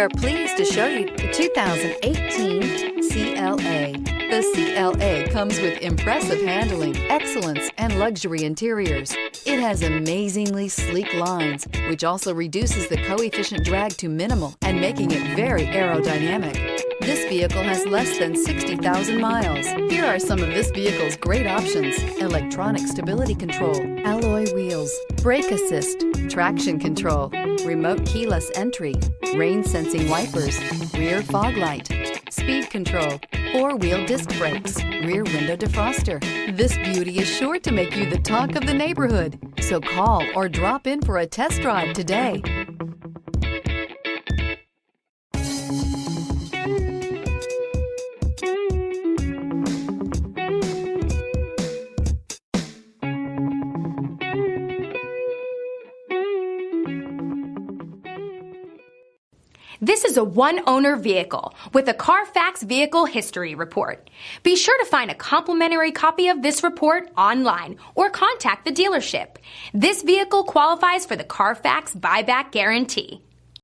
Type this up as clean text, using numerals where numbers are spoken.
are pleased to show you the 2018 CLA. The CLA comes with impressive handling, excellence, and luxury interiors. It has amazingly sleek lines, which also reduces the coefficient drag to minimal and making it very aerodynamic. This vehicle has less than 60,000 miles. Here are some of this vehicle's great options: electronic stability control, alloy wheels, brake assist, traction control, remote keyless entry, rain sensing wipers, rear fog light, speed control, four-wheel disc brakes, rear window defroster. This beauty is sure to make you the talk of the neighborhood. So call or drop in for a test drive today. This is a one-owner vehicle with a Carfax Vehicle History Report. Be sure to find a complimentary copy of this report online or contact the dealership. This vehicle qualifies for the Carfax Buyback Guarantee.